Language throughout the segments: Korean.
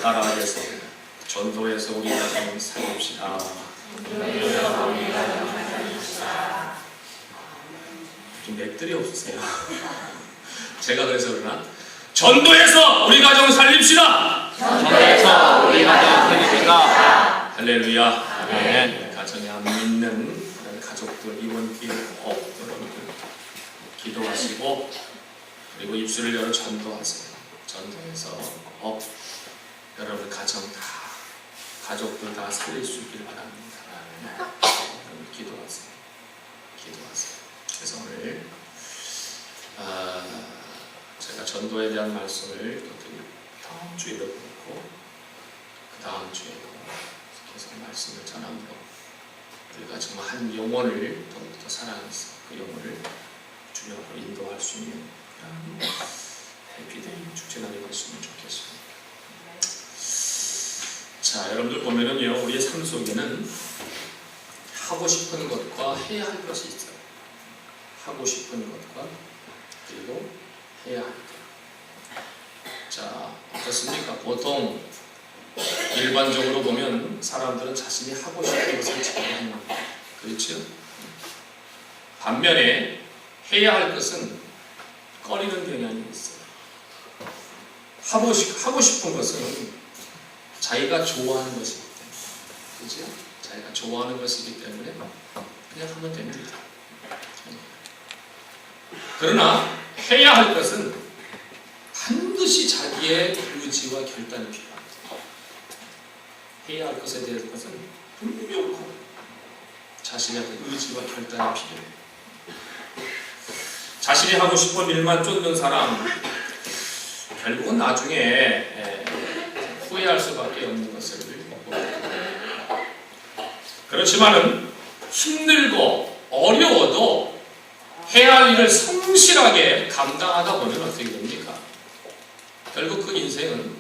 따라해서 전도해서 우리 가정 살립시다. 좀 맥들이 없으세요. 제가 그래서 그러나? 전도해서 우리 가정 살립시다. 전도해서 우리 가정 살립시다. 할렐루야. 아멘. 가정에 안 믿는 가족들 이번 기회에 꼭 여러분들 기도하시고 그리고 입술을 열어 전도하세요. 전도해서 여러분 가정 다 가족들 다 살릴 수 있길 바랍니다. 여러분 기도하세요. 기도하세요. 그래서 오늘 제가 전도에 대한 말씀을 또 다음 주에도 그렇고 그 다음 주에도 계속 말씀을 전함으로 우리가 정말 한 영혼을 더욱더 사랑해서 그 영혼을 주님으로 인도할 수 있는 그런 해피데이 축제날이 됐으면 좋겠습니다. 자, 여러분들 보면은요, 우리의 삶 속에는 하고 싶은 것과 해야 할 것이 있어요. 하고 싶은 것과 그리고 해야 할 것. 자, 어떻습니까? 보통 일반적으로 보면 사람들은 자신이 하고 싶은 것을 잘 합니다. 그렇죠? 반면에 해야 할 것은 꺼리는 경향이 있어요. 하고 싶은 것은 자기가 좋아하는 것이기 때문에, 그렇죠? 자기가 좋아하는 것이기 때문에 그냥 하면 됩니다. 그러나 해야 할 것은 반드시 자기의 의지와 결단이 필요합니다. 해야 할 것에 대한 것은 분명하고 자신의 의지와 결단이 필요해요. 자신이 하고 싶은 일만 쫓는 사람 결국은 나중에 후회할 수밖에 없는 것을 봅니다. 그렇지만은 힘들고 어려워도 해야 할 일을 성실하게 감당하다 보면 어떻게 됩니까? 결국 그 인생은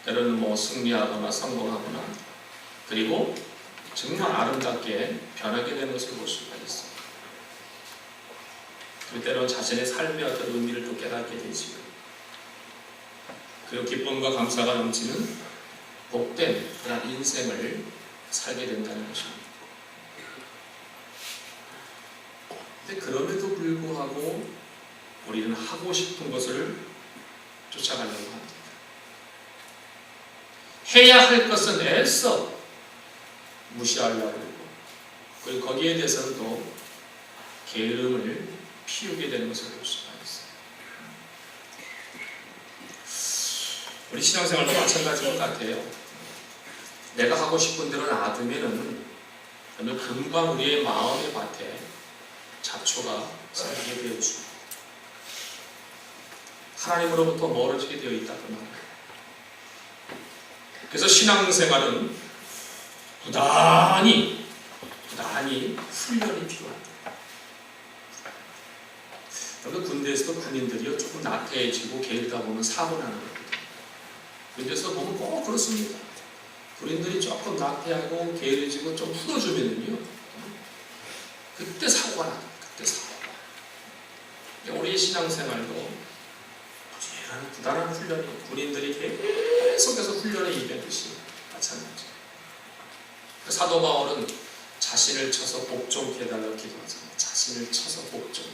때로는 승리하거나 성공하거나 그리고 정말 아름답게 변하게 되는 것을 볼 수가 있어요. 그리고 때로는 자신의 삶의 어떤 의미를 또 깨닫게 되지요. 그리고 기쁨과 감사가 넘치는 복된 그런 인생을 살게 된다는 것입니다. 근데 그럼에도 불구하고 우리는 하고 싶은 것을 쫓아가려고 합니다. 해야 할 것은 애써 무시하려고 하고 그리고 거기에 대해서는 또 게으름을 피우게 되는 것을 볼 수가 있어요. 우리 신앙생활도 마찬가지인 것 같아요. 내가 하고 싶은 대로 놔두면은 금방 우리의 마음의 밭에 잡초가 생기게 되어 있습니다. 하나님으로부터 멀어지게 되어 있다고 말해요. 그래서 신앙생활은 부단히 훈련이 필요합니다. 여러분 군대에서도 군인들이요 조금 나태해지고 게으르다 보면 사고 나는 거거든요. 군대에서 보면 꼭 그렇습니다. 군인들이 조금 나태하고 게으르지고 좀 풀어주면은요 그때 사고가 나요. 그때 사고가. 우리의 신앙생활도 부단한 훈련이 군인들이 계속해서 훈련에 임했듯이 마찬가지예요. 사도 바울은 자신을 쳐서 복종케 해달라고 기도하잖아요. 자신을 쳐서 복종케.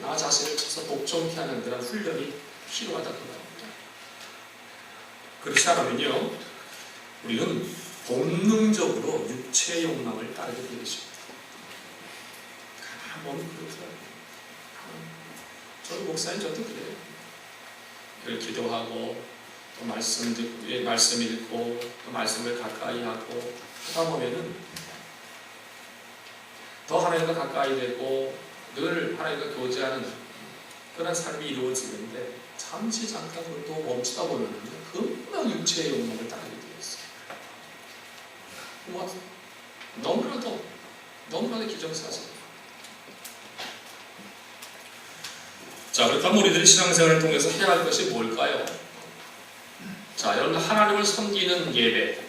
나 자신을 쳐서 복종케 하는 그런 훈련이 필요하다고 합니다. 그렇지 않으면요 우리는 본능적으로 육체의 욕망을 따르게 되게 됩니다. 가만 보면 그렇더라고요. 저희 목사님 저도 그래요. 늘 기도하고 또 말씀 듣고 말씀 읽고 또 말씀을 가까이 하고 하다 보면은 더 하나님과 가까이 되고 늘 하나님과 교제하는 그런 삶이 이루어지는데 잠시 잠깐 또 멈추다 보면은 금방 육체의 욕망을 따르게 되어 있어요. 너무나도 기정사실. 자, 그렇다면 우리들이 신앙생활을 통해서 해야 할 것이 뭘까요? 자, 여러분 하나님을 섬기는 예배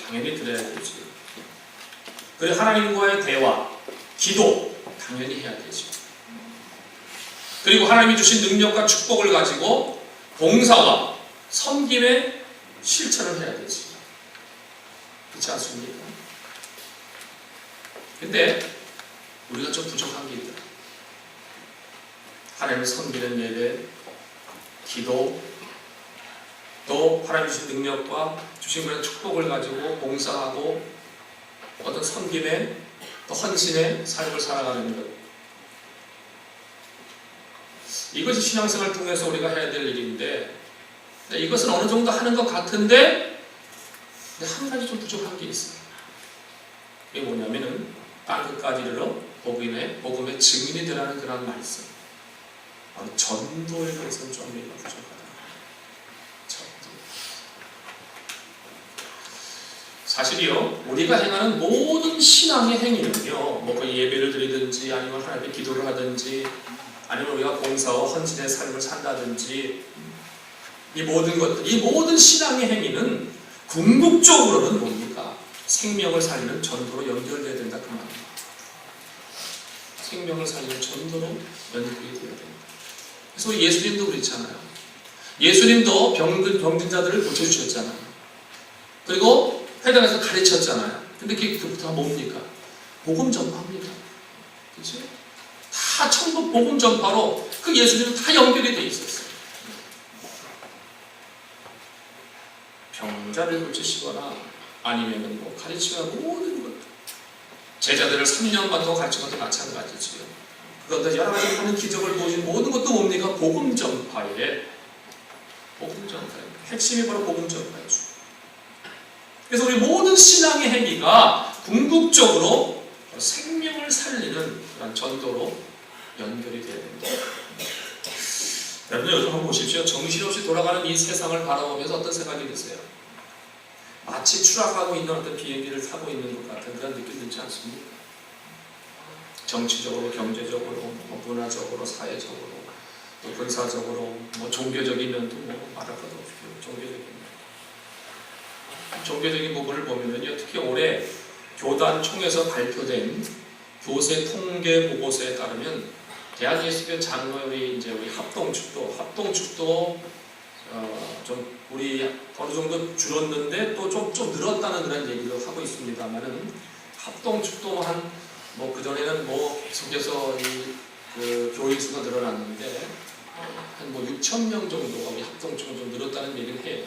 당연히 드려야 되죠. 그리고 하나님과의 대화, 기도 당연히 해야 되죠. 그리고 하나님이 주신 능력과 축복을 가지고 봉사와 섬김의 실천을 해야 되지. 그렇지 않습니까? 근데 우리가 좀 부족한 게 있다. 하나님을 섬기는 예배, 기도, 또 하나님 주신 능력과 주신 그런 축복을 가지고 봉사하고 어떤 섬김의 또 헌신의 삶을 살아가는 것. 이것이 신앙생활을 통해서 우리가 해야 될 일인데 이것은 어느 정도 하는 것 같은데 한 가지 좀 부족한 게 있어요. 이게 뭐냐면은 땅끝까지 이르러 복음의 증인이 되라는 그런 말씀. 전도에 대해서는 좀 우리가 부족하다. 전도. 사실이요, 우리가 행하는 모든 신앙의 행위는요, 뭐 그 예배를 드리든지 아니면 하나님의 기도를 하든지 아니면 우리가 봉사와 헌신의 삶을 산다든지 이 모든 것들, 이 모든 신앙의 행위는 궁극적으로는 뭡니까? 생명을 살리는 전도로 연결되어야 된다 그 말입니다. 생명을 살리는 전도로 연결이 되어야 된다. 그래서 예수님도 그렇잖아요. 예수님도 병든 자들을 고쳐주셨잖아요. 그리고 회당에서 가르쳤잖아요. 근데 그부터 뭡니까? 복음 전파입니다. 그렇죠? 다 천국 복음 전파로 그 예수님은 다 연결이 되어 있었어요. 병자를 고치시거나 아니면 뭐 가르치거나 모든 것. 제자들을 3년만 더 가르친 것도 마찬가지지요. 그것도 여러 가지 하는 기적을 보여준 모든 것도 뭡니까? 복음 전파의 핵심이 바로 복음 전파이죠. 그래서 우리 모든 신앙의 행위가 궁극적으로 생명을 살리는 그런 전도로 연결이 되어야 됩니다. 여러분 요즘 한번 보십시오. 정신없이 돌아가는 이 세상을 바라보면서 어떤 생각이 드세요? 마치 추락하고 있는 어떤 비행기를 타고 있는 것 같은 그런 느낌 들지 않습니까? 정치적으로, 경제적으로, 문화적으로, 사회적으로, 또 군사적으로, 종교적인 면도 말할 것도 없고요. 종교적인 부분을 보면요, 특히 올해 교단총에서 발표된 교세 통계 보고서에 따르면 대한예수교 장로의 우리 합동축도 좀 우리 어느 정도 줄었는데 또 좀 늘었다는 그런 얘기도 하고 있습니다만은 합동축도 그 전에는 계속해서 그 교인 수가 늘어났는데 한 6,000명 정도가 우리 합동축은 좀 늘었다는 얘기를 해요.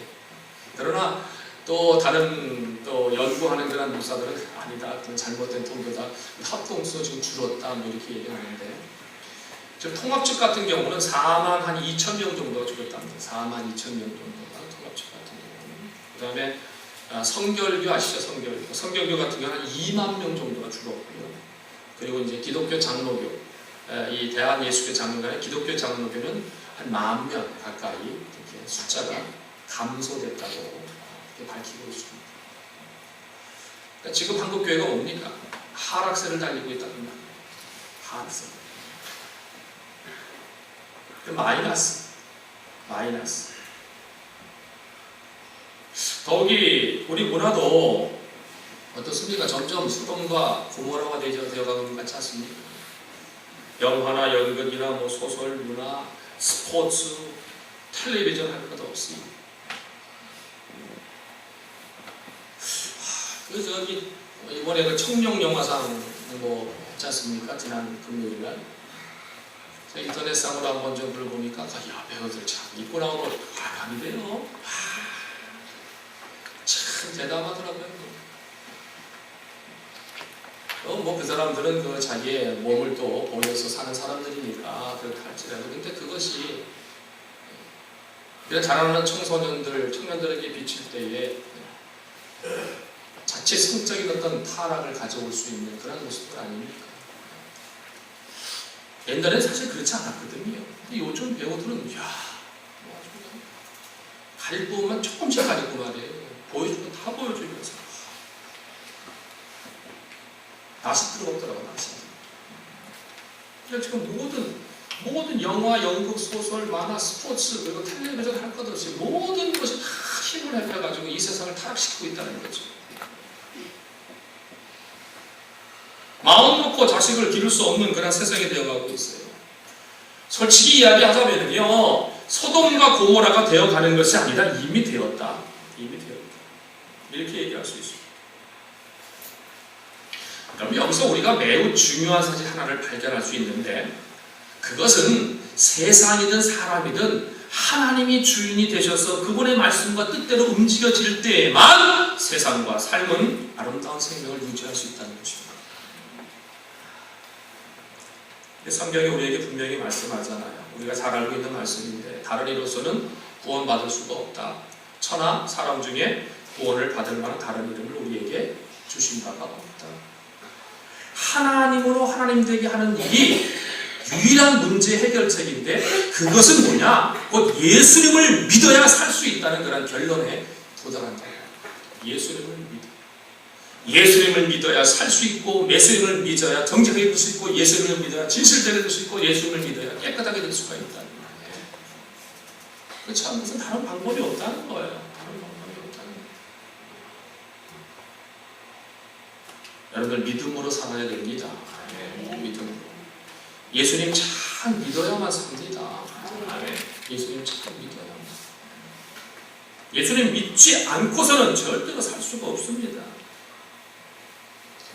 그러나 또 다른 또 연구하는 그런 목사들은 아니다, 잘못된 통계다, 합동수가 지금 줄었다 이렇게 얘기하는데 지금 통합측 같은 경우는 42,000명 정도가 줄었답니다. 42,000명 정도가 통합측 같은 경우는. 그 다음에 성결교 아시죠? 성결교 같은 경우는 한 2만 명 정도가 줄었고요. 그리고 이제 기독교 장로교, 이 대한예수교 장로교는 기독교 장로교는 한 10,000명 가까이 이렇게 숫자가 감소됐다고 이렇게 밝히고 있습니다. 그러니까 지금 한국교회가 뭡니까? 하락세를 달리고 있다는 말이에요. 하락세. 마이너스. 더욱이 우리 문화도 어떻습니까? 점점 수동과 고모라가 되어가는 것 같지 않습니까? 영화나 연극이나 소설, 문화, 스포츠, 텔레비전 할 것 없이. 이번에 그 청룡 영화상 했지 않습니까? 지난 금요일날. 인터넷상으로 한번 좀 보니까 배우들 참 입고 나오면 감이 돼요. 참 대담하더라고요. 그 사람들은 자기의 몸을 또 보여서 사는 사람들이니까 그렇다 할지라도 근데 그것이 이런 자라나는 청년들에게 비칠 때에 자칫 성적인 어떤 타락을 가져올 수 있는 그런 모습들 아닙니까? 옛날엔 사실 그렇지 않았거든요. 근데 요즘 배우들은 가릴 부분만 조금씩 가리고 말이에요. 보여주면 다 보여주면서 낯이 뜨겁더라고. 그러니까 지금 모든 영화, 연극, 소설, 만화, 스포츠 그리고 텔레비전 할 것 없이 모든 것이 다 힘을 합해가지고 이 세상을 타락시키고 있다는 거죠. 마음 놓고 자식을 기를 수 없는 그런 세상이 되어가고 있어요. 솔직히 이야기하자면요, 소돔과 고모라가 되어가는 것이 아니라 이미 되었다. 이렇게 얘기할 수 있습니다. 그럼 여기서 우리가 매우 중요한 사실 하나를 발견할 수 있는데, 그것은 세상이든 사람이든 하나님이 주인이 되셔서 그분의 말씀과 뜻대로 움직여질 때에만 세상과 삶은 아름다운 생명을 유지할 수 있다는 것입니다. 성경이 우리에게 분명히 말씀하잖아요. 우리가 잘 알고 있는 말씀인데, 다른 이로서는 구원받을 수가 없다. 천하 사람 중에 구원을 받을 만한 다른 이름을 우리에게 주신 바가 없다. 하나님으로 하나님 되게 하는 일이 유일한 문제 해결책인데, 그것은 뭐냐? 곧 예수님을 믿어야 살 수 있다는 그런 결론에 도달한다. 예수님을 믿어야 살 수 있고, 예수님을 믿어야 정직하게 될 수 있고, 예수님을 믿어야 진실되게 될 수 있고, 예수님을 믿어야 깨끗하게 될 수가 있다는 거예요. 그렇지 않은 것은 다른 방법이 없다는 거예요. 여러분들 믿음으로 살아야 됩니다. 믿음으로. 예수님 참 믿어야만 삽니다. 예수님 참 믿어야만. 예수님 믿지 않고서는 절대로 살 수가 없습니다.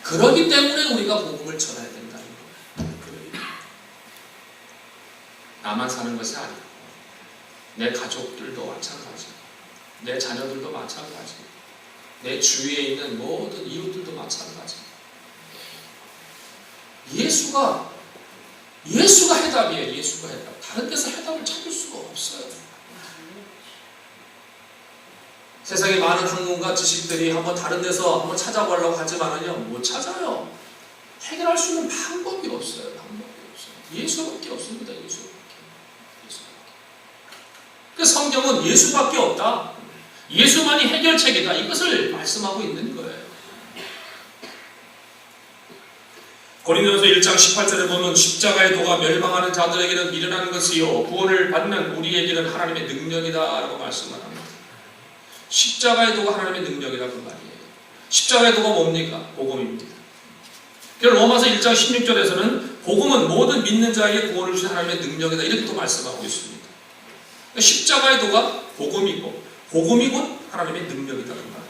그렇기 때문에 우리가 복음을 전해야 된다는 거예요. 나만 사는 것이 아니고 내 가족들도 마찬가지고, 내 자녀들도 마찬가지고, 내 주위에 있는 모든 이웃들도 마찬가지고. 예수가 해답이에요. 예수가 해답. 다른 데서 해답을 찾을 수가 없어요. 세상에 많은 학문과 지식들이 한번 다른 데서 한번 찾아보려고 하지만은요, 못 찾아요. 해결할 수 있는 방법이 없어요. 예수밖에 없습니다. 예수밖에. 그 성경은 예수밖에 없다. 예수만이 해결책이다. 이것을 말씀하고 있는 거예요. 고린도전서 1장 18절에 보면 십자가의 도가 멸망하는 자들에게는 미련한 것이요 구원을 받는 우리에게는 하나님의 능력이다 라고 말씀을 합니다. 십자가의 도가 하나님의 능력이다 그 말이에요. 십자가의 도가 뭡니까? 복음입니다. 로마서 1장 16절에서는 복음은 모든 믿는 자에게 구원을 주신 하나님의 능력이다 이렇게 또 말씀하고 있습니다. 십자가의 도가 복음이고, 복음이 곧 하나님의 능력이다 그 말이에요.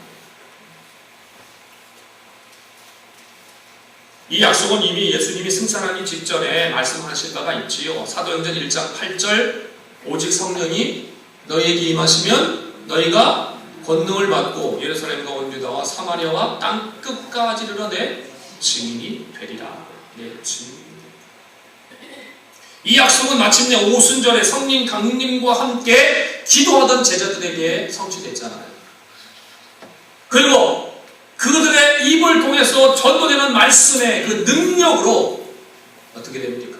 이 약속은 이미 예수님이 승천하기 직전에 말씀하신 바가 있지요. 사도행전 1장 8절 오직 성령이 너희에게 임하시면 너희가 권능을 받고 예루살렘과 온 유다와 사마리아와 땅 끝까지 이르러 내 증인이 되리라. 내 증인이 되리라. 이 약속은 마침내 오순절에 성령 강림과 함께 기도하던 제자들에게 성취됐잖아요. 그리고 그들의 입을 통해서 전도되는 말씀의 그 능력으로 어떻게 됩니까?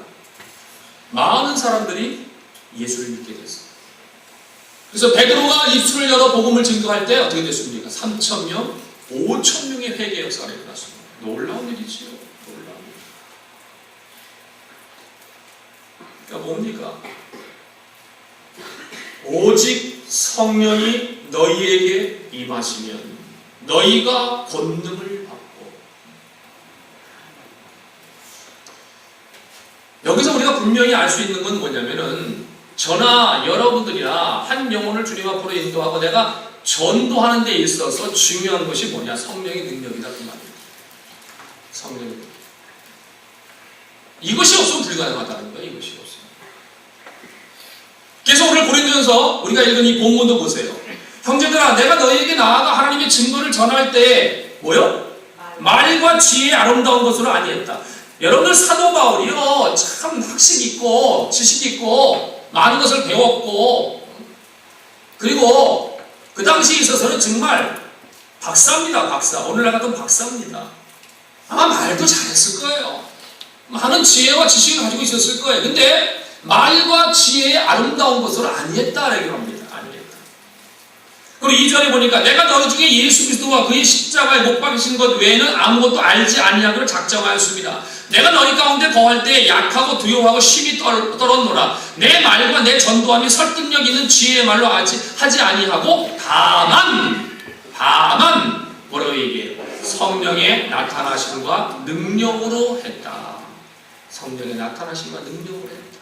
많은 사람들이 예수를 믿게 됐어요. 그래서 베드로가 입술을 열어 복음을 증거할 때 어떻게 됐습니까? 3,000명, 5,000명의 회개 역사가 일어났습니다. 놀라운 일이지요. 놀라운 일. 그러니까 뭡니까? 오직 성령이 너희에게 임하시면 너희가 권능을 받고. 여기서 우리가 분명히 알 수 있는 건 뭐냐면은, 저나 여러분들이나 한 영혼을 주님 앞으로 인도하고 내가 전도하는 데 있어서 중요한 것이 뭐냐? 성령의 능력이다 그 말이에요. 성령의 능력. 이것이 없으면 불가능하다는 거예요. 이것이 없으면. 그래서 오늘 고린도전서 우리가 읽은 이 본문도 보세요. 형제들아, 내가 너희에게 나아가 하나님의 증거를 전할 때 뭐요? 말과 지혜의 아름다운 것으로 아니했다. 여러분들 사도 바울이요 참 학식 있고 지식 있고 많은 것을 배웠고, 그리고 그 당시에 있어서는 정말 박사입니다. 박사. 오늘날 같은 박사입니다. 아마 말도 잘했을 거예요. 많은 지혜와 지식을 가지고 있었을 거예요. 근데 말과 지혜의 아름다운 것으로 아니했다라고 합니다. 그리고 2절에 보니까 내가 너희 중에 예수 그리스도와 그의 십자가에 못 박히신 것 외에는 아무것도 알지 아니하기를 작정하였습니다. 내가 너희 가운데 거할 때 약하고 두려워하고 심히 떨었노라. 내 말과 내 전도함이 설득력 있는 지혜의 말로 하지 아니하고 다만 뭐라고 얘기해요? 성령의 나타나심과 능력으로 했다. 성령의 나타나심과 능력으로 했다.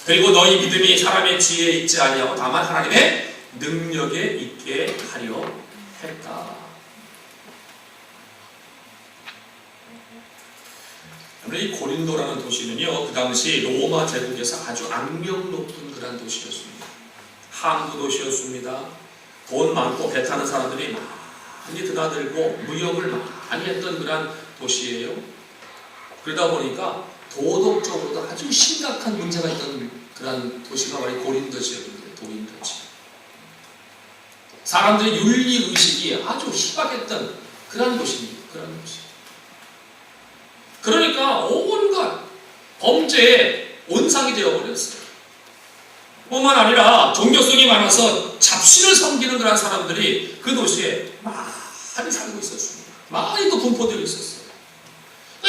그리고 너희 믿음이 사람의 지혜에 있지 아니하고 다만 하나님의 능력에 있게 하려 했다. 이 고린도라는 도시는요, 그 당시 로마 제국에서 아주 악명 높은 그런 도시였습니다. 항구 도시였습니다. 돈 많고 배 타는 사람들이 많이 드나들고 무역을 많이 했던 그런 도시예요. 그러다 보니까 도덕적으로도 아주 심각한 문제가 있던 그런 도시가 바로 고린도 지역입니다. 고린도 지역. 사람들의 윤리 의식이 아주 희박했던 그런 곳입니다. 그런 곳이. 그러니까 온갖 범죄에 온상이 되어버렸어요. 뿐만 아니라 종교성이 많아서 잡신을 섬기는 그런 사람들이 그 도시에 많이 살고 있었습니다. 많이 또 분포되어 있었어요.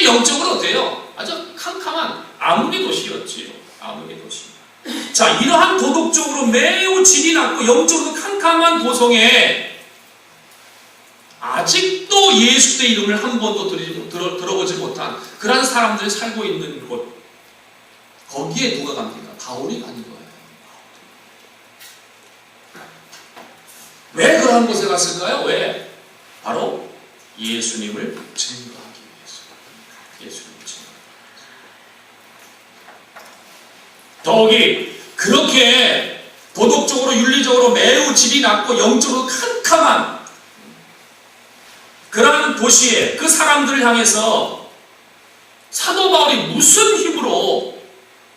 영적으로 어때요? 아주 캄캄한 암흑의 도시였지요. 암흑의 도시. 자, 이러한 도덕적으로 매우 질이 낮고 영적으로 캄캄한 도성에 아직도 예수의 이름을 한 번도 들어보지 못한 그런 사람들이 살고 있는 곳, 거기에 누가 갑니까? 바울이 가는 거예요. 왜 그러한 곳에 갔을까요? 왜? 바로 예수님을 증거하기 위해서. 예수님을 증거하기 위해서. 더욱이 그렇게 도덕적으로 윤리적으로 매우 질이 낮고 영적으로 캄캄한 그러한 도시에 그 사람들을 향해서 사도 바울이 무슨 힘으로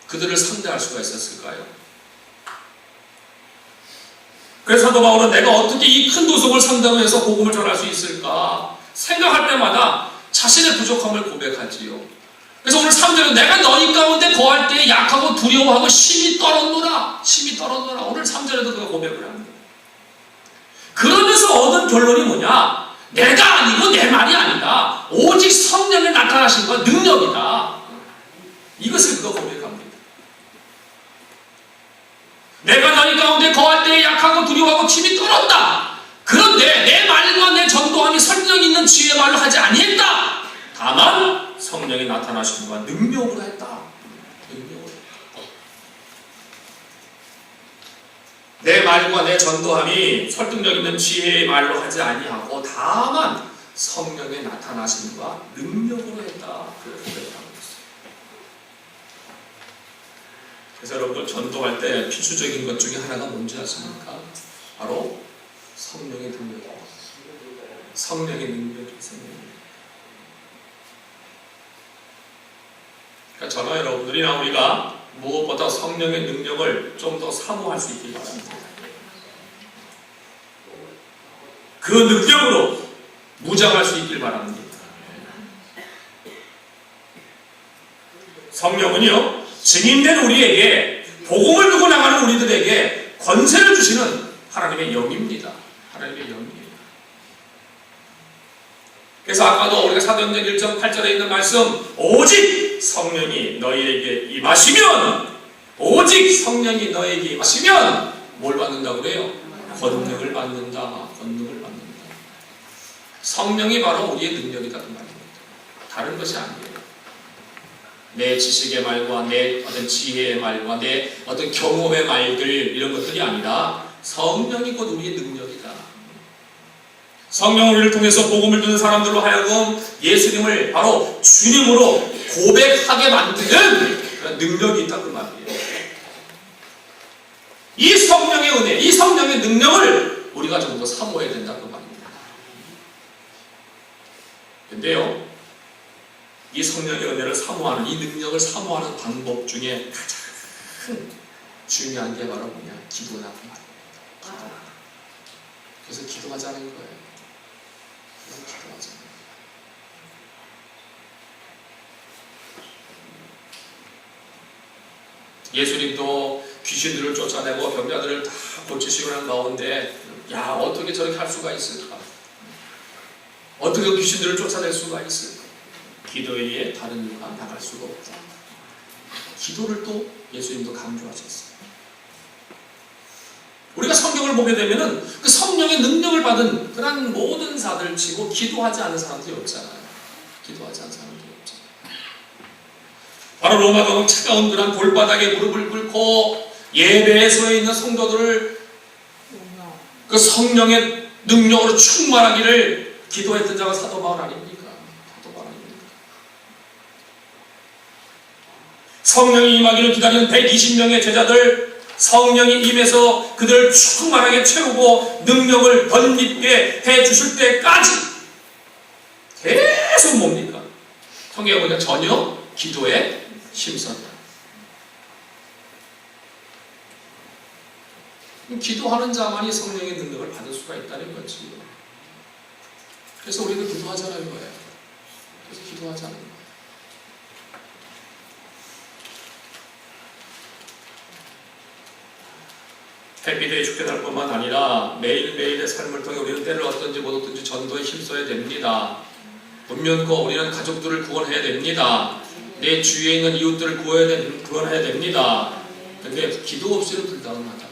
그들을 상대할 수가 있었을까요? 그래서 사도 바울은 내가 어떻게 이 큰 도성을 상대로 해서 복음을 전할 수 있을까 생각할 때마다 자신의 부족함을 고백하지요. 그래서 오늘 3절은 내가 너희 가운데 거할 때 약하고 두려워하고 심히 떨었노라. 심히 떨었노라. 오늘 3절에도 그가 고백을 합니다. 그러면서 얻은 결론이 뭐냐? 내가 아니고 내 말이 아니다. 오직 성령의 나타나신 것 능력이다. 이것을 그가 고백합니다. 내가 너희 가운데 거할 때 약하고 두려워하고 힘이 떨었다. 그런데 내 말과 내 전도함이 설득 있는 지혜의 말로 하지 아니했다. 다만 성령이 나타나신 것 능력으로 했다. 능력으로 했다. 내 말과 내 전도함이 설득력 있는 지혜의 말로 하지 아니하고 다만 성령의 나타나심과 능력으로 했다. 그렇게 하고 있어요. 그래서 여러분들 전도할 때 필수적인 것 중에 하나가 뭔지 아십니까? 바로 성령의 능력입니다. 성령의 능력이 생깁니다. 그러니까 저는 여러분들이나 우리가 무엇보다 성령의 능력을 좀 더 사모할 수 있길 바랍니다. 그 능력으로 무장할 수 있길 바랍니다. 성령은요, 증인된 우리에게, 복음을 두고 나가는 우리들에게 권세를 주시는 하나님의 영입니다. 하나님의 영이에요. 그래서 아까도 우리가 사도행전 1장 8절에 있는 말씀, 오직 성령이 너희에게 임하시면, 오직 성령이 너희에게 임하시면 뭘 받는다고 그래요? 권능을 받는다. 권능을 받는다. 성령이 바로 우리의 능력이다 그 말입니다. 다른 것이 아니에요. 내 지식의 말과 내 어떤 지혜의 말과 내 어떤 경험의 말들 이런 것들이 아니라 성령이 곧 우리의 능력이다. 성령을 우리를 통해서 복음을 듣는 사람들로 하여금 예수님을 바로 주님으로 고백하게 만드는 그런 능력이 있다 그 말이에요. 이 성령의 은혜, 이 성령의 능력을 우리가 좀 더 사모해야 된다 그 말입니다. 근데요, 이 성령의 은혜를 사모하는, 이 능력을 사모하는 방법 중에 가장 중요한 게 바로 뭐냐? 기도다 그 말입니다. 기도. 그래서 기도하자는 거예요. 기도하자는 거예요. 예수님도 귀신들을 쫓아내고 병자들을 다 고치시고 난 가운데 야, 어떻게 저렇게 할 수가 있을까? 어떻게 귀신들을 쫓아낼 수가 있을까? 기도에 다른 이유가 나갈 수가 없다. 기도를 또 예수님도 강조하셨어요. 우리가 성경을 보게 되면은 그 성령의 능력을 받은 그런 모든 사들 치고 기도하지 않은 사람들이 없잖아요. 기도하지 않은 사람들이 없잖아요. 바로 로마 감옥 차가운 그런 골바닥에 무릎을 꿇고 예배에 서 있는 성도들을 그 성령의 능력으로 충만하기를 기도했던 자가 사도 바울 아닙니까? 사도 바울 아닙니까? 성령이 임하기를 기다리는 120명의 제자들, 성령이 임해서 그들을 충만하게 채우고 능력을 덧입게 해주실 때까지 계속 뭡니까? 성경에 보니까 전혀 기도에 힘썼다. 기도하는 자만이 성령의 능력을 받을 수가 있다는 거지. 그래서 우리도 기도하자는 거예요. 그래서 기도하자는 거예요. 햇빛에 죽게 날 뿐만 아니라 매일매일의 삶을 통해 우리는 때를 얻든지 못 얻든지 전도에 힘써야 됩니다. 문면코 우리는 가족들을 구원해야 됩니다. 내 주위에 있는 이웃들을 구원해야 됩니다. 근데 기도 없이는 불가능하다.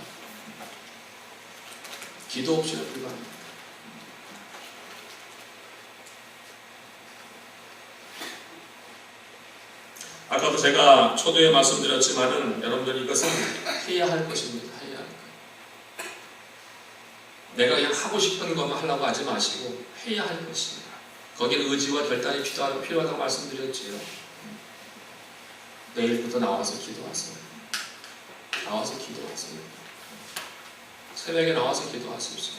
기도 없이는 불가능합니다. 아까도 제가 초두에 말씀드렸지만은 여러분들 이것은 해야 할 것입니다. 해야 할 것. 내가 그냥 하고 싶은 것만 하려고 하지 마시고 해야 할 것입니다. 거기는 의지와 결단이 필요하다고 말씀드렸지요. 내일부터 나와서 기도하세요. 나와서 기도하세요. 새벽에 나와서 기도하십시오.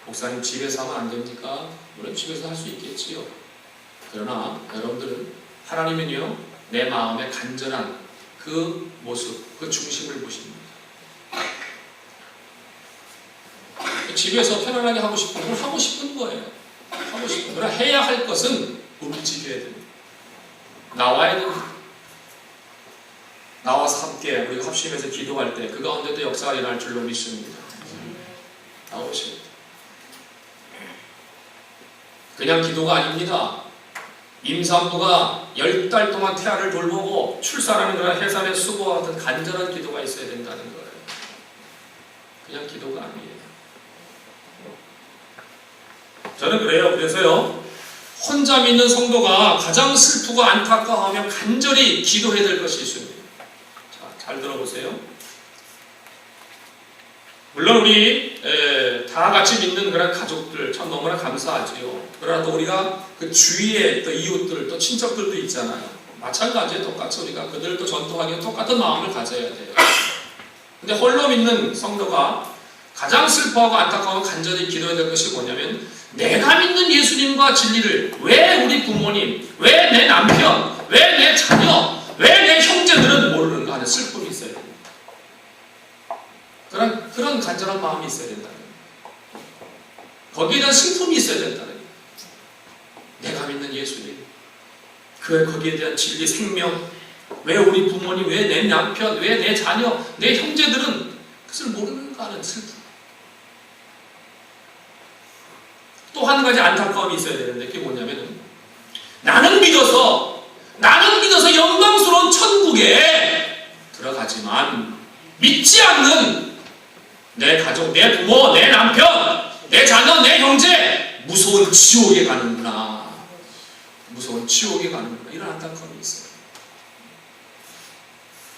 목사님 집에서 하면 안 됩니까? 물론 집에서 할 수 있겠지요. 그러나 여러분들은 하나님은요 내 마음의 간절한 그 모습, 그 중심을 보십니다. 집에서 편안하게 하고 싶은 건 하고 싶은 거예요. 하고 싶은 거라 해야 할 것은 움직여야 됩니다. 나와야 됩니다. 나와서 함께 우리가 합심해서 기도할 때 그 가운데도 역사가 일어날 줄로 믿습니다. 나오십니다. 그냥 기도가 아닙니다. 임산부가 10달 동안 태아를 돌보고 출산하는 그런 해산의 수고와 같은 간절한 기도가 있어야 된다는 거예요. 그냥 기도가 아니에요. 저는 그래요. 그래서요 혼자 믿는 성도가 가장 슬프고 안타까워하며 간절히 기도해야 될 것이 있습니다. 자, 잘 들어보세요. 물론 우리 다 같이 믿는 그런 가족들 참 너무나 감사하지요. 그러나 또 우리가 그 주위에 또 이웃들 또 친척들도 있잖아요. 마찬가지에 똑같이 우리가 그들도 전도하기에 똑같은 마음을 가져야 돼요. 근데 홀로 믿는 성도가 가장 슬퍼하고 안타까워 간절히 기도해야 될 것이 뭐냐면 내가 믿는 예수님과 진리를 왜 우리 부모님, 왜 내 남편, 왜 내 자녀, 왜 내 형제들은 모르는가 하는 슬픔이 있어야 됩니다. 그런 간절한 마음이 있어야 된다는 거예요. 거기에 대한 슬픔이 있어야 된다는 거예요. 내가 믿는 예수님, 거기에 대한 진리, 생명, 왜 우리 부모님, 왜 내 남편, 왜 내 자녀, 내 형제들은 그것을 모르는가 하는 슬픔. 또 한 가지 안타까움이 있어야 되는데 그게 뭐냐면 나는 믿어서 영광스러운 천국에 들어가지만 믿지 않는 내 가족, 내 부모, 내 남편, 내 자녀, 내 형제 무서운 지옥에 가는구나. 무서운 지옥에 가는구나. 이런 안타까움이 있어요.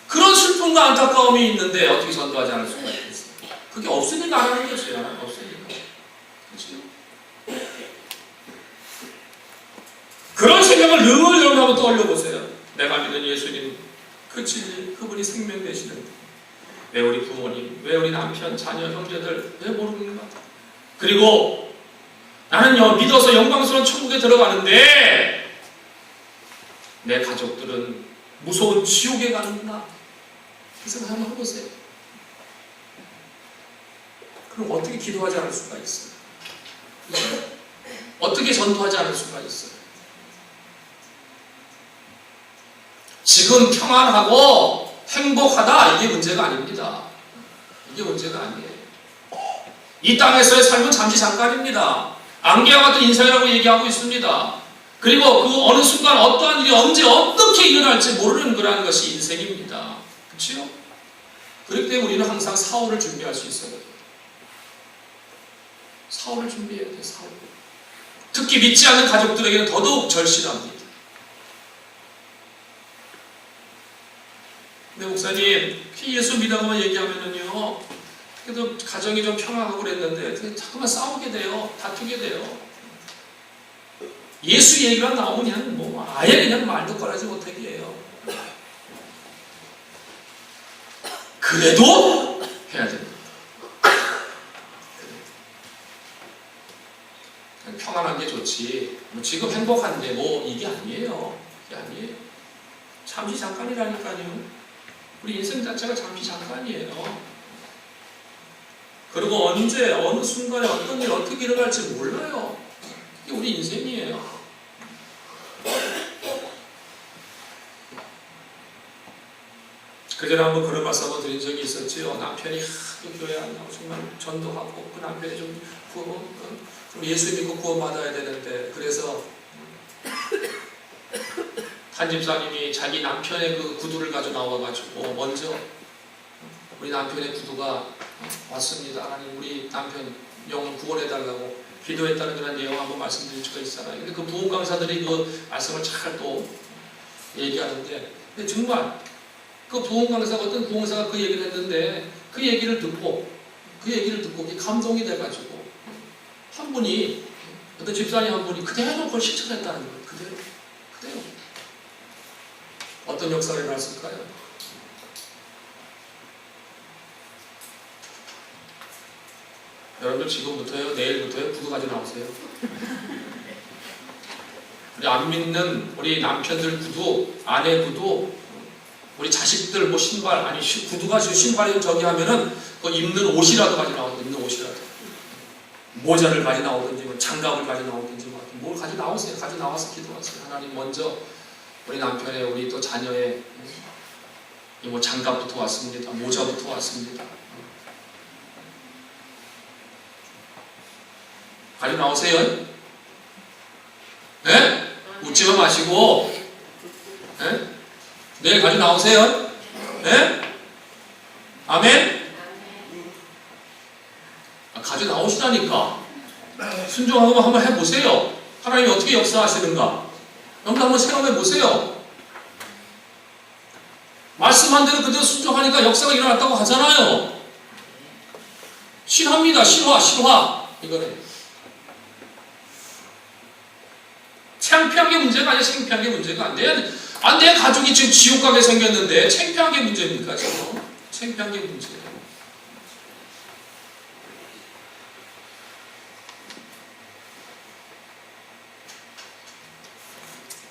그런 슬픔과 안타까움이 있는데 어떻게 전도하지 않을 수가 있겠어요? 그게 없으니까 안 하는 것이에요. 없으니까. 그렇죠? 그런 생각을 능을 한번 떠올려보세요. 내가 믿는 예수님, 그 진리, 그분이 생명 되시는 왜 우리 부모님, 왜 우리 남편, 자녀, 형제들 왜 모르는가? 그리고 나는 믿어서 영광스러운 천국에 들어가는데 내 가족들은 무서운 지옥에 가는구나. 그 생각 한번 해보세요. 그럼 어떻게 기도하지 않을 수가 있어요? 그렇죠? 어떻게 전도하지 않을 수가 있어요? 지금 평안하고 행복하다 이게 문제가 아닙니다. 이게 문제가 아니에요. 이 땅에서의 삶은 잠시 잠깐입니다. 안개와 같은 인생이라고 얘기하고 있습니다. 그리고 그 어느 순간 어떠한 일이 언제 어떻게 일어날지 모르는 거라는 것이 인생입니다. 그렇죠? 그렇기 때문에 우리는 항상 사후를 준비할 수 있어야 돼요. 사후를 준비해야 돼요. 사후. 특히 믿지 않는 가족들에게는 더더욱 절실합니다. 목사님 예수 믿어만 얘기하면은요 그래도 가정이 좀 평화하고 그랬는데 자꾸만 싸우게 돼요. 다투게 돼요. 예수 얘기가 나오면 뭐 아예 그냥 말도 꺼내지 못하게 해요. 그래도 해야 됩니다. 평안한 게 좋지. 뭐 지금 행복한데 뭐 이게 아니에요. 이게 아니에요. 잠시 잠깐이라니까요. 우리 인생 자체가 잠시 잠깐이에요. 그리고 언제 어느 순간에 어떤 일 어떻게 일어날지 몰라요. 이게 우리 인생이에요. 그전에 한번 그런 말씀 한번 드린 적이 있었지요. 남편이 하도 교회 안 나오고 정말 전도하고 그 남편이 좀 예수 믿고 구원받아야 되는데 그래서 한 집사님이 자기 남편의 그 구두를 가지고 나와가지고 먼저 우리 남편의 구두가 왔습니다. 하나님 우리 남편 영혼 구원해달라고 기도했다는 그런 내용 한번 말씀드릴 수가 있잖아요. 근데 그 부흥 강사들이 그 말씀을 잘 또 얘기하는데 근데 정말 그 부흥 강사가 어떤 부흥 강사가 그 얘기를 했는데 그 얘기를 듣고 감동이 돼가지고 한 분이 어떤 집사님 한 분이 그대로 그걸 실천했다는 거예요. 그대로 어떤 역사를 일어났을까요? 여러분들 지금부터요, 내일부터요, 구두 가지고 나오세요. 우리 안 믿는 우리 남편들 구두, 아내 구두, 우리 자식들 뭐 신발, 아니 구두가 신발이 저기 하면은 그 입는 옷이라도 가지고 나오든지, 입는 옷이라도. 모자를 가지고 나오든지, 뭐 장갑을 가지고 나오든지, 뭘 가지고 나오세요. 가지고 나와서 기도하세요. 하나님 먼저 우리 남편의, 우리 또 자녀의 뭐 장갑부터 왔습니다. 모자부터 왔습니다. 가지고 나오세요. 네? 웃지만 마시고, 네? 내일 가지고 나오세요. 네? 아멘? 가지고 나오시라니까. 순종하고 한번 해보세요. 하나님이 어떻게 역사하시는가. 여러분 한번 생각해 보세요. 말씀한 대로 그대로 순종하니까 역사가 일어났다고 하잖아요. 실화입니다. 실화. 이거는. 창피한 게 문제가 아니라 창피한 게 문제가 안 돼. 내 가족이 지금 지옥 가게 생겼는데 창피한 게 문제입니까 지금? 창피한 게 문제예요.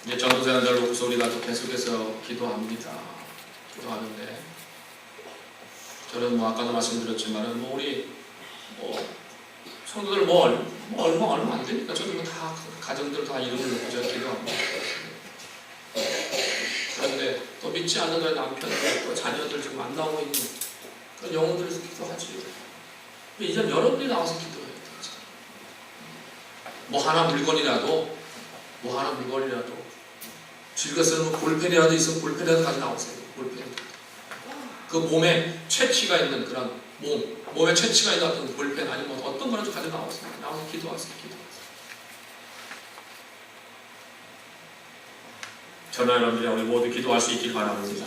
이제 전도사님들 놓고서 우리가 또 계속해서 기도합니다. 기도하는데 저는 뭐 아까도 말씀드렸지만은 뭐 우리 성도들 얼마 안 되니까 저는 뭐 다 가정들 다 이름을 놓고 제가 기도합니다. 그런데 또 믿지 않는 저희 남편들, 또 자녀들 지금 안 나오고 있는 그런 영혼들에서 기도하지. 이제 여러분이 나와서 기도해야 돼. 뭐 하나 물건이라도 즐겨서는 볼펜이라도 있으면 볼펜이라도 가지고 나오세요. 볼펜. 그 몸에 채취가 있는 그런 몸에 채취가 있는 어떤 볼펜 아니면 어떤 거라도 가지고 나오세요. 나와서 기도하세요. 저나 여러분들이 우리 모두 기도할 수 있길 바랍니다.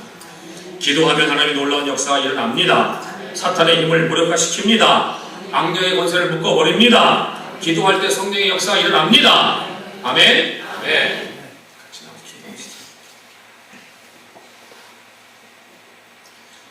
기도하면 하나님의 놀라운 역사가 일어납니다. 사탄의 힘을 무력화시킵니다. 악령의 권세를 묶어버립니다. 기도할 때 성령의 역사가 일어납니다. 아멘. 네.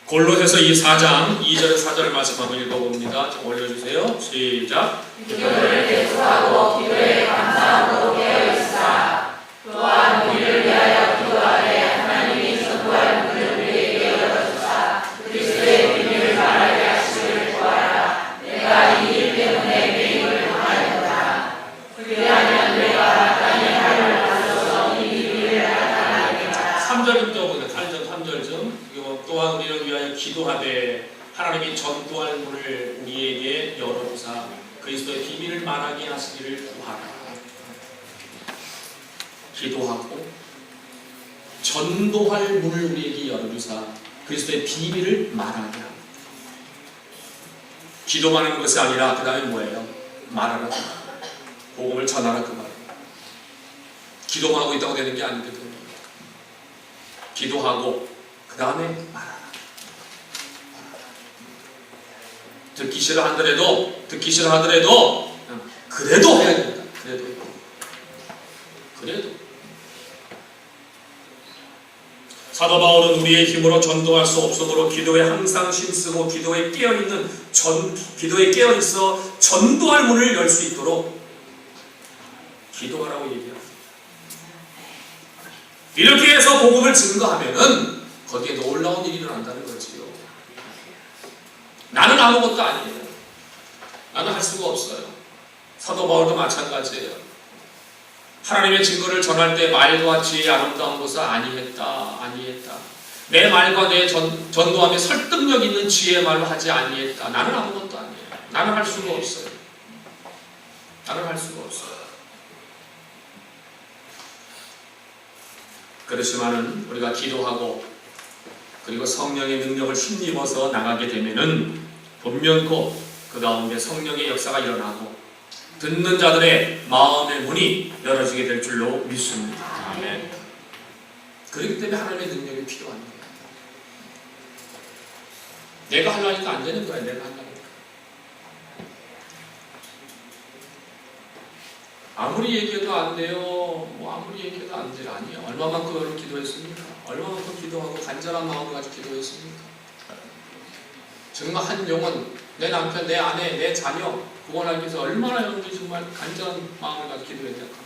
골로새서 4장 2절 4절 말씀 한번 읽어봅니다. 좀 올려주세요. 시작. 기도를 계속하고 기도에 감사하고 깨어있으라. 또한 우리를 위하여 기도하되 하나님이 전부할 문을 우리에게 열어주사 그리스도의 비밀을 말하게 하시기를 구하라. 내가 이 일 때문에 내 입을 강하였다. 그리하면 내가 마땅히 하를 가져서 이 비밀을 나타나리라. 3절 좀 3절 좀. 또한 우리를 위하여 기도하되 하나님이 전도할 문을 우리에게 열어주사 그리스도의 비밀을 말하게 하시기를 구하라. 기도하고 전도할 문을 우리에게 열어주사 그리스도의 비밀을 말하게 합니다. 기도만 하는 것이 아니라 그 다음에 뭐예요? 말하라. 복음을 전하라 그 말입니다. 기도만 하고 있다고 되는 게 아니거든요. 기도하고 그 다음에 말하라. 듣기 싫어하더라도 그래도 해야 된다. 그래도 사도 바울은 우리의 힘으로 전도할 수 없으므로 기도에 항상 힘쓰고 기도에 깨어있어 전도할 문을 열 수 있도록 기도하라고 얘기합니다. 이렇게 해서 복음을 증거하면은 거기에 놀라운 일이 일어난다는 거지요. 나는 아무것도 아니에요. 나는 할 수가 없어요. 사도 바울도 마찬가지예요. 하나님의 증거를 전할 때 말과 지혜의 아름다운 것을 아니했다. 내 말과 내 전도함에 설득력 있는 지혜의 말로 하지 아니했다. 나는 아무것도 아니에요. 나는 할 수가 없어요. 그렇지만은 우리가 기도하고 그리고 성령의 능력을 힘입어서 나가게 되면은 분명코 그 가운데 성령의 역사가 일어나고 듣는 자들의 마음의 문이 열어지게 될 줄로 믿습니다. 아멘. 그렇기 때문에 하나님의 능력이 필요한 거예요. 내가 하려니까 안 되는 거야. 내가 하려니까. 아무리 얘기해도 안 돼요. 아무리 얘기해도 안 돼요. 아니에요. 얼마만큼 여러분 기도했습니까? 얼마만큼 기도하고 간절한 마음을 가지고 기도했습니까? 정말 한 영혼, 내 남편, 내 아내, 내 자녀 구원하기 위해서 얼마나 여러분들이 정말 간절한 마음을 가지고 기도해야 될까?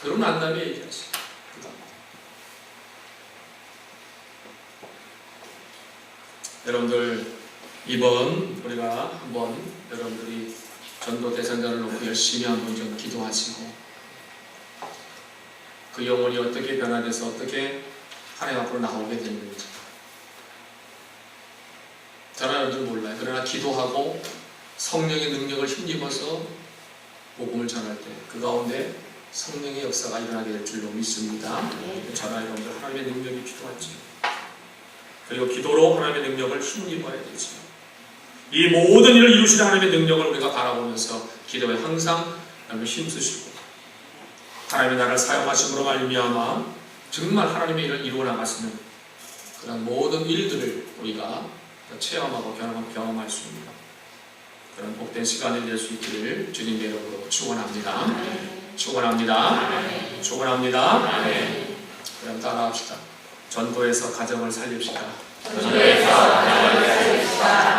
그러고 난 다음에 얘기하시죠. 여러분들 이번 우리가 한번 여러분들이 전도 대상자를 놓고 열심히 한번 좀 기도하시고 그 영혼이 어떻게 변화돼서 어떻게 하나님 앞으로 나오게 됐는지 저는 여러분들 몰라요. 그러나 기도하고 성령의 능력을 힘입어서 복음을 전할 때 그 가운데 성령의 역사가 일어나게 될 줄로 믿습니다. 저는 여러분들 하나님의 능력이 필요하죠. 그리고 기도로 하나님의 능력을 힘입어야 되죠. 이 모든 일을 이루시는 하나님의 능력을 우리가 바라보면서 기도에 항상 힘쓰시고 하나님의 나라를 사용하심으로 말미암아 정말 하나님의 일을 이루어 나가시는 그런 모든 일들을 우리가 체험하고 경험할 수 있는 그런 복된 시간이 될 수 있기를 주님의 이름으로 축원합니다. 축원합니다. 그럼 따라합시다. 전도에서 가정을 살립시다.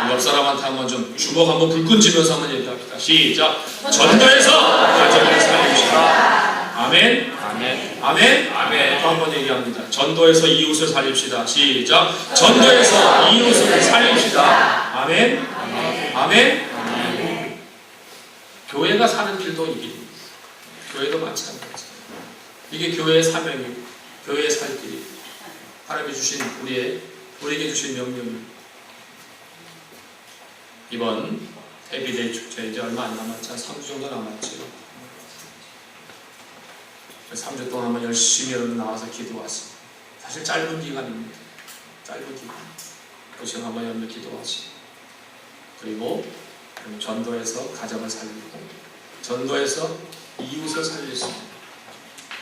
옆 사람한테 한번 좀 주먹 한번 불끈 쥐면서 한번 얘기합시다. 시작. 전도에서 가정을 살립시다. 아멘. 또 한번 얘기합니다. 전도에서 이웃을 살립시다. 시작. 전도에서 이웃을 살립시다. 아멘. 교회가 사는 길도 이 길입니다. 교회도 마찬가지예요. 이게 교회의 사명이고 교회의 살 길이 하나님이 주신 우리에게 주신 명령입니다. 이번 해피데이 축제 이제 얼마 안 남았지, 한 3주 정도 남았죠. 3주 동안 한번 열심히 여러분 나와서 기도하시고, 사실 짧은 기간입니다. 그 시간 한번 여러분 기도하시고, 그리고 전도에서 가정을 살리고 전도에서 이웃을 살릴 수 있는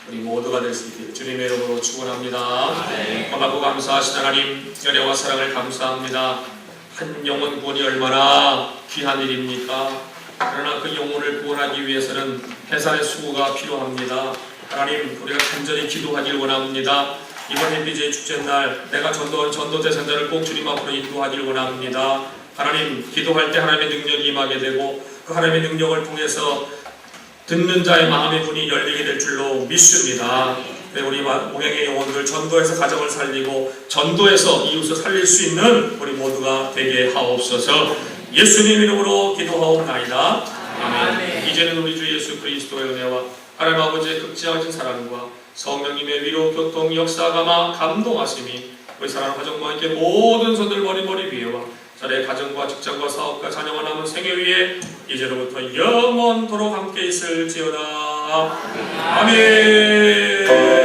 우리 모두가 될 수 있기를 주님의 이름으로 축원합니다. 고맙고 감사하신 하나님, 은혜와 사랑을 감사합니다. 한 영혼 구원이 얼마나 귀한 일입니까? 그러나 그 영혼을 구원하기 위해서는 해산의 수고가 필요합니다. 하나님, 우리가 간절히 기도하길 원합니다. 이번 해피데이 축제날 내가 전도 대상자를 꼭 주님 앞으로 인도하길 원합니다. 하나님, 기도할 때 하나님의 능력이 임하게 되고 그 하나님의 능력을 통해서 듣는 자의 마음의 문이 열리게 될 줄로 믿습니다. 우리 오행의 영혼들 전도에서 가정을 살리고 전도에서 이웃을 살릴 수 있는 우리 모두가 되게 하옵소서. 예수님 이름으로 기도하옵나이다. 아멘. 이제는 우리 주 예수 그리스도의 은혜와 하나님 아버지의 극지하신 사랑과 성령님의 위로 교통 역사가마 감동하심이 우리 사랑하는 가정과 함께 모든 손들 머리 위에와 자의 가정과 직장과 사업과 자녀와 남은 생애 위에 이제로부터 영원토록 함께 있을지어다. 아멘.